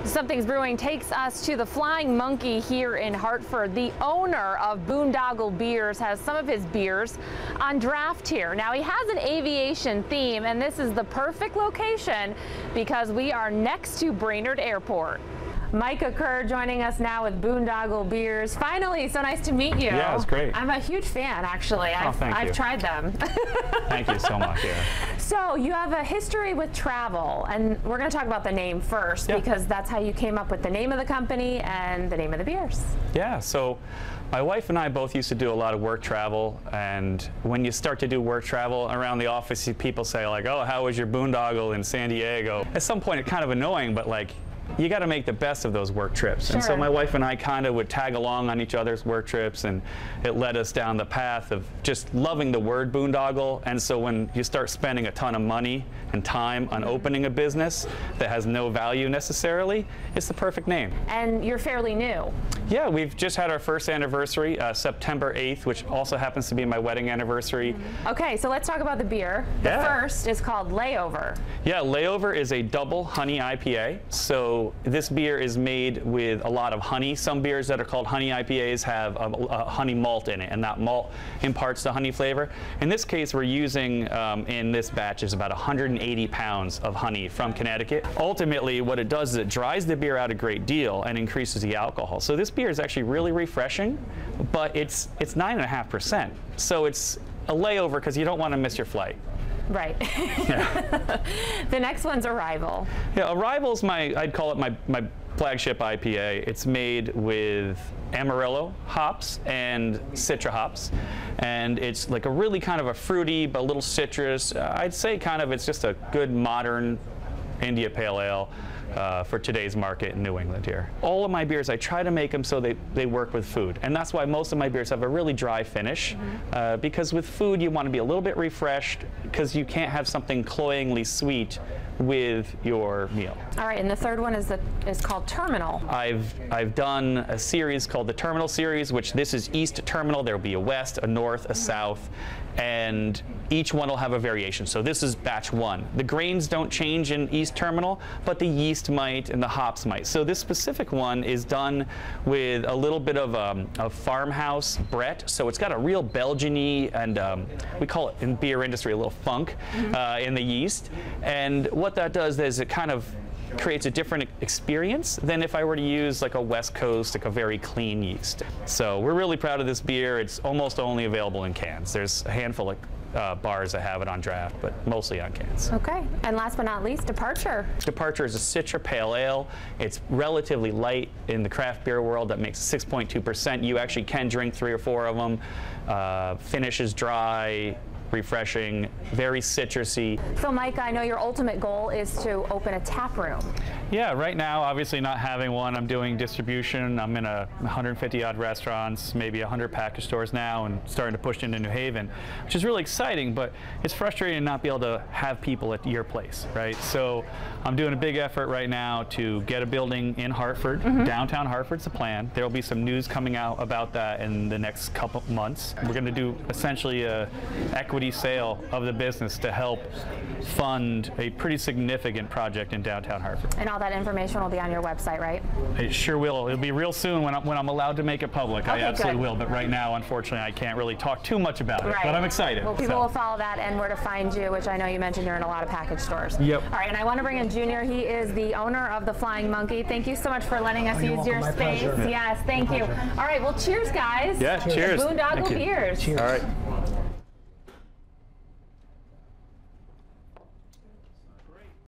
Something's Brewing takes us to the Flying Monkey here in Hartford. The owner of Boondoggle Beers has some of his beers on draft here. Now, he has an aviation theme, and this is the perfect location because we are next to Brainerd Airport. Micah Kerr joining us now with Boondoggle Beers. Finally, so nice to meet you. Yeah, it's great. I'm a huge fan, actually. I've tried them. Thank you so much. Yeah. So you have a history with travel, and we're going to talk about the name first because that's how you came up with the name of the company and the name of the beers. Yeah, so my wife and I both used to do a lot of work travel, and when you start to do work travel around the office, people say like, oh, how was your boondoggle in San Diego? At some point it's kind of annoying, but like, you got to make the best of those work trips. Sure. And so my wife and I kind of would tag along on each other's work trips, and it led us down the path of just loving the word boondoggle. And so when you start spending a ton of money and time on opening a business that has no value necessarily, it's the perfect name. And you're fairly new. Yeah, we've just had our first anniversary, September 8th, which also happens to be my wedding anniversary. Okay, so let's talk about the beer. The first is called Layover. Yeah, Layover is a double honey IPA. So this beer is made with a lot of honey. Some beers that are called honey IPAs have a honey malt in it, and that malt imparts the honey flavor. In this case, we're using, in this batch, is about 180 pounds of honey from Connecticut. Ultimately, what it does is it dries the beer out a great deal and increases the alcohol. So this beer is actually really refreshing, but it's 9.5%. So it's a layover because you don't want to miss your flight. Right. Yeah. The next one's Arrival. Yeah, Arrival's I'd call it my flagship IPA. It's made with Amarillo hops and Citra hops, and it's like a really kind of a fruity but a little citrus. I'd say kind of it's just a good modern India Pale Ale for today's market in New England here. All of my beers, I try to make them so they work with food, and that's why most of my beers have a really dry finish, because with food you want to be a little bit refreshed because you can't have something cloyingly sweet with your meal. All right, and the third one is called Terminal. I've done a series called the Terminal series, which this is East Terminal. There will be a West, a North, a South, and each one will have a variation. So this is batch 1. The grains don't change in East Terminal, but the yeast might and the hops might. So this specific one is done with a little bit of a farmhouse Brett. So it's got a real Belgian-y, and we call it in beer industry a little funk in the yeast. And what that does is it kind of creates a different experience than if I were to use like a West Coast, like a very clean yeast. So we're really proud of this beer. It's almost only available in cans. There's a handful of bars that have it on draft, but mostly on cans. Okay, and last but not least, Departure. Departure is a Citra Pale Ale. It's relatively light in the craft beer world. That makes 6.2%. You actually can drink 3 or 4 of them. Finish is dry, refreshing, very citrusy. So Micah, I know your ultimate goal is to open a tap room. Yeah, right now, obviously not having one, I'm doing distribution. I'm in 150 odd restaurants, maybe 100 package stores now, and starting to push into New Haven, which is really exciting, but it's frustrating to not be able to have people at your place, right? So I'm doing a big effort right now to get a building in Hartford. Downtown Hartford's the plan. There will be some news coming out about that in the next couple months. We're going to do essentially a equity sale of the business to help fund a pretty significant project in downtown Hartford. And all that information will be on your website, right? It sure will. It'll be real soon when I'm allowed to make it public. Okay, I absolutely good. will, but right now, unfortunately, I can't really talk too much about it, but I'm excited. Well, people will follow that and where to find you, which I know you mentioned you're in a lot of package stores. Yep. All right, and I want to bring in Junior. He is the owner of the Flying Monkey. Thank you so much for letting us use your space. Yes, thank you. All right, well, cheers, guys. Yeah, cheers. Boondoggle Beers. Cheers. All right.